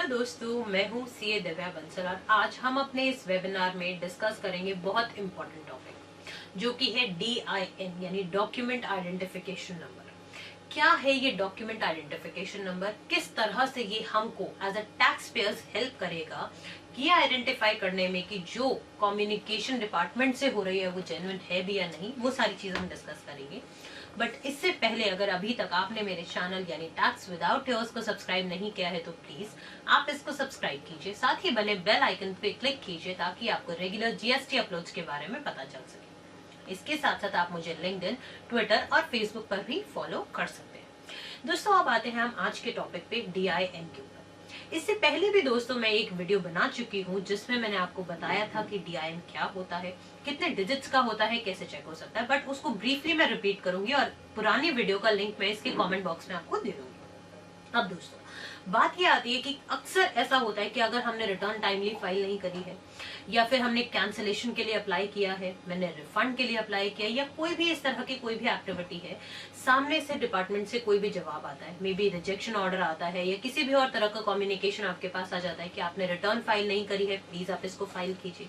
Hello दोस्तों, मैं हूँ सीए दिव्या बंसल और आज हम अपने इस वेबिनार में डिस्कस करेंगे बहुत इंपॉर्टेंट टॉपिक जो कि है DIN यानी डॉक्यूमेंट आइडेंटिफिकेशन नंबर। क्या है ये डॉक्यूमेंट आइडेंटिफिकेशन नंबर, किस तरह से ये हमको as a taxpayers help करेगा ये आइडेंटिफाई करने में कि जो कम्युनिकेशन डिपार्टमेंट से हो रही है वो जेन्युइन है भी या नहीं, वो सारी चीजें हम डिस्कस करेंगे। बट इससे पहले अगर अभी तक आपने मेरे चैनल यानी टैक्स विदाउट टेयर्स को सब्सक्राइब नहीं किया है तो प्लीज आप इसको सब्सक्राइब कीजिए, साथ ही बने बेल आइकन पे क्लिक कीजिए ताकि आपको रेगुलर जीएसटी अपलोड्स के बारे में पता चल सके। इसके साथ साथ आप मुझे लिंक्डइन, ट्विटर और फेसबुक पर भी फॉलो कर सकते हैं। दोस्तों अब आते हैं हम आज के टॉपिक पे DIN के ऊपर। इससे पहले भी दोस्तों मैं एक वीडियो बना चुकी हूँ जिसमें मैंने आपको बताया था कि DIN क्या होता है, कितने डिजिट्स का होता है, कैसे चेक हो सकता है, बट उसको ब्रीफली मैं रिपीट करूंगी और पुरानी वीडियो का लिंक मैं इसके कमेंट बॉक्स में आपको दे दूंगी। अब दोस्तों बात ये आती है कि अक्सर ऐसा होता है कि अगर हमने रिटर्न टाइमली फाइल नहीं करी है या फिर हमने कैंसिलेशन के लिए अप्लाई किया है, मैंने रिफंड के लिए अप्लाई किया या कोई भी इस तरह की कोई भी एक्टिविटी है, सामने से डिपार्टमेंट से कोई भी जवाब आता है, मे बी रिजेक्शन ऑर्डर आता है या किसी भी और तरह का कम्युनिकेशन आपके पास आ जाता है कि आपने रिटर्न फाइल नहीं करी है, प्लीज आप इसको फाइल कीजिए,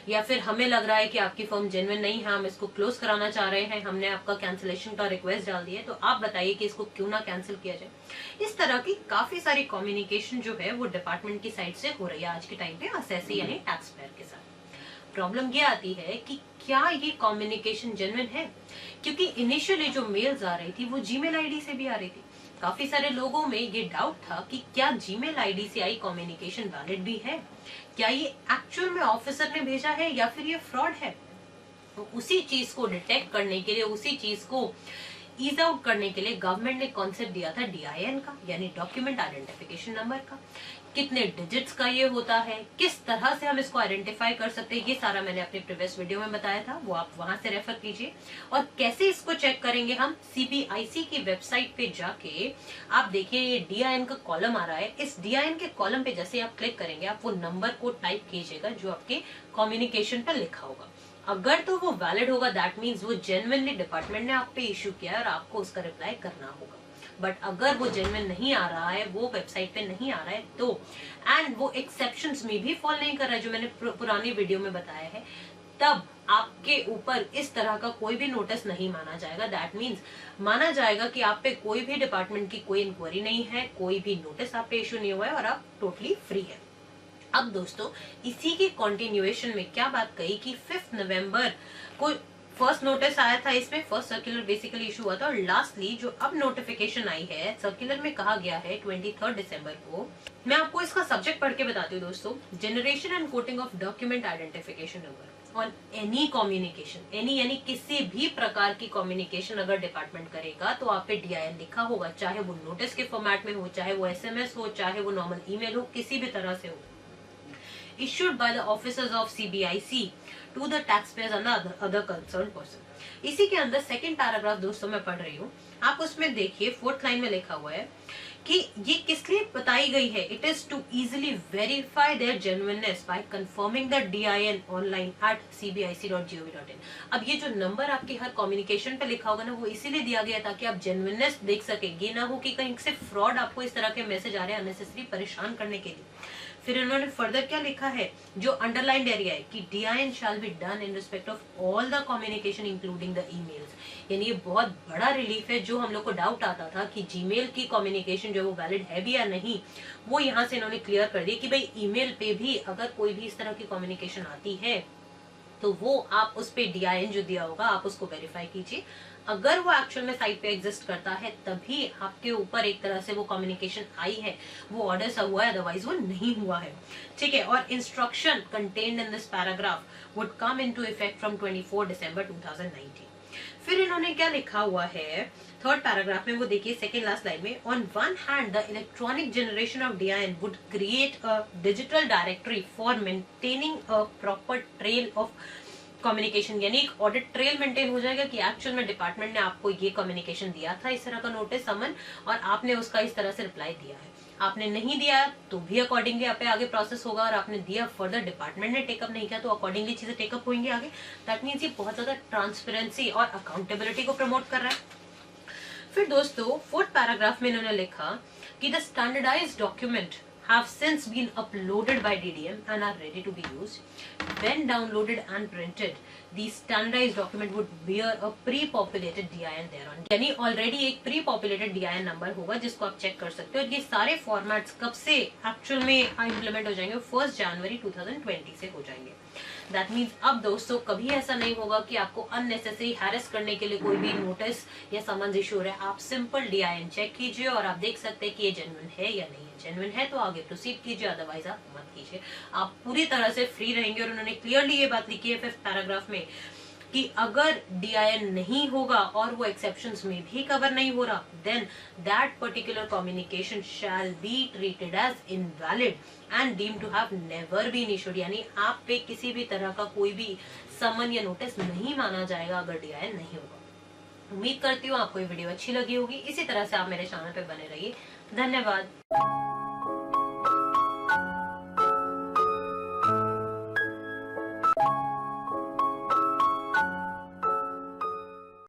या फिर हमें लग रहा है कि आपकी फर्म जेन्युइन नहीं है, हम इसको क्लोज कराना चाह रहे हैं, हमने आपका कैंसिलेशन का रिक्वेस्ट डाल दिया है, तो आप बताइए कि इसको क्यों ना कैंसिल किया जाए। इस तरह की काफी सारी कम्युनिकेशन जो है वो डिपार्टमेंट की साइड से हो रही है आज के टाइम पे असेसी यानी टैक्स पेयर के साथ। प्रॉब्लम ये आती है कि क्या ये कम्युनिकेशन जेन्युइन है, क्योंकि इनिशियली जो मेल्स आ रही थी वो जीमेल आईडी से भी आ रही थी। काफी सारे लोगों में ये डाउट था कि क्या जीमेल आईडी से आई कम्युनिकेशन वैलिड भी है, क्या ये एक्चुअल में ऑफिसर ने भेजा है या फिर ये फ्रॉड है। तो उसी चीज को डिटेक्ट करने के लिए, उसी चीज को ईज आउट करने के लिए गवर्नमेंट ने कॉन्सेप्ट दिया था DIN का यानी डॉक्यूमेंट आइडेंटिफिकेशन नंबर का। कितने डिजिट्स का ये होता है, किस तरह से हम इसको आइडेंटिफाई कर सकते हैं, ये सारा मैंने अपने प्रीवियस वीडियो में बताया था, वो आप वहां से रेफर कीजिए। और कैसे इसको चेक करेंगे हम, CBIC की वेबसाइट पे जाके आप देखिए ये DIN का कॉलम आ रहा है, इस DIN के कॉलम पे जैसे आप क्लिक करेंगे आप वो नंबर को टाइप कीजिएगा जो आपके कम्युनिकेशन पर लिखा होगा। अगर तो वो वैलिड होगा दैट मीन्स वो जेन्युइनली डिपार्टमेंट ने आप पे इश्यू किया है और आपको उसका रिप्लाई करना होगा। बट अगर वो जेन्युइन नहीं आ रहा है, वो वेबसाइट पे नहीं आ रहा है तो एंड वो एक्सेप्शंस में भी फॉल नहीं कर रहा है जो मैंने पुरानी वीडियो में बताया है, तब आपके ऊपर इस तरह का कोई भी नोटिस नहीं माना जाएगा। दैट मीन्स माना जाएगा कि आप पे कोई भी डिपार्टमेंट की कोई इंक्वायरी नहीं है, कोई भी नोटिस आप पे इश्यू नहीं हुआ है और आप टोटली फ्री है। अब दोस्तों इसी की कंटिन्यूएशन में क्या बात कही कि 5 नवंबर को फर्स्ट नोटिस आया था, इसमें फर्स्ट सर्कुलर बेसिकली इशू हुआ था और लास्टली जो अब नोटिफिकेशन आई है सर्कुलर में कहा गया है 23 दिसंबर को। मैं आपको इसका सब्जेक्ट पढ़ के बताती हूँ दोस्तों, generation and coating of document identification number on any communication. Any यानी किसी भी प्रकार की कम्युनिकेशन अगर डिपार्टमेंट करेगा तो आप पे DIN लिखा होगा, चाहे वो नोटिस के फॉर्मेट में हो, चाहे वो SMS हो, चाहे वो नॉर्मल ईमेल हो, किसी भी तरह से हो, issued by the officers of CBIC to the taxpayers and the other concerned person। इसी के अंदर सेकंड पैराग्राफ दोस्तों मैं पढ़ रही हूँ, आप उसमें देखिए 4th लाइन में लिखा हुआ है कि ये किस लिए बताई गई है। It is to easily verify their genuineness by confirming the DIN online at cbic.gov.in। अब ये जो नंबर आपकी हर कम्युनिकेशन पे लिखा होगा ना, वो इसीलिए दिया गया ताकि आप जेन्युइननेस देख सके, ये ना हो कि कहीं से फ्रॉड आपको इस तरह के मैसेज आ रहे हैं अननेसेसरी परेशान करने के लिए। फिर इन्होंने फर्दर क्या लिखा है, जो अंडरलाइंड एरिया है कि DIN shall be done in respect of all the communication including the emails. यानी ये बहुत बड़ा रिलीफ है। जो हम लोग को डाउट आता था कि जीमेल की कम्युनिकेशन जो वो वैलिड है भी या नहीं, वो यहाँ से इन्होंने क्लियर कर दिया कि भाई ईमेल पे भी अगर कोई भी इस तरह की कम्युनिकेशन आती है तो वो आप उस पे DIN जो दिया होगा आप उसको वेरीफाई कीजिए। अगर वो एक्चुअल में साइट पे एग्जिस्ट करता है तभी आपके ऊपर एक तरह से वो कम्युनिकेशन आई है, वो ऑर्डर सा हुआ है, अदरवाइज वो नहीं हुआ है। ठीक है, और instruction contained in this paragraph would come into effect from 24 दिसंबर 2019। फिर इन्होंने क्या लिखा हुआ है थर्ड पैराग्राफ में, वो देखिए सेकेंड लास्ट लाइन में, on one hand the electronic generation of DIN would create a digital directory for maintaining a proper trail of communication. यानी एक ऑडिट ट्रेल मेंटेन हो जाएगा कि एक्चुअल में डिपार्टमेंट ने आपको ये कम्युनिकेशन दिया था, इस तरह का नोटिस समन, और आपने उसका इस तरह से रिप्लाई दिया है। आपने नहीं दिया तो भी अकॉर्डिंगली आप पे आगे प्रोसेस होगा, और आपने दिया फर्दर डिपार्टमेंट ने टेकअप नहीं किया तो अकॉर्डिंगली चीजें टेकअप होंगी आगे। दैट मीन्स ये बहुत ज्यादा ट्रांसपेरेंसी और अकाउंटेबिलिटी को प्रमोट कर रहा है। फिर दोस्तों 4th पैराग्राफ में इन्होंने लिखा कि the standardised document have since been uploaded by DDM and are ready to be used. When downloaded and printed, the standardized document would bear a pre-populated DIN thereon. यानी ऑलरेडी एक pre-populated DIN number होगा जिसको आप check कर सकते हो। ये सारे फॉर्मेट्स कब से एक्चुअल में इम्प्लीमेंट हो जाएंगे? 1 जनवरी 2020 से हो जाएंगे। दैट मीन्स अब दोस्तों कभी ऐसा नहीं होगा कि आपको अननेसेसरी हैरेस करने के लिए कोई भी नोटिस या समन्स इशू है। आप सिंपल DIN चेक कीजिए और आप देख सकते हैं कि ये जेन्युइन है या नहीं है। जेन्युइन है तो आगे प्रोसीड कीजिए, अदरवाइज आप मत कीजिए। आप पूरी तरह से फ्री रहेंगे। और उन्होंने क्लियरली ये बात लिखी है 5th पैराग्राफ में कि अगर DIN नहीं होगा और वो एक्सेप्शंस में भी कवर नहीं हो रहा, then that particular communication shall be treated as invalid and deemed to have never been issued. यानी आप पे किसी भी तरह का कोई भी समन या नोटिस नहीं माना जाएगा अगर DIN नहीं होगा। उम्मीद करती हूँ आपको ये वीडियो अच्छी लगी होगी। इसी तरह से आप मेरे चैनल पे बने रहिए। धन्यवाद।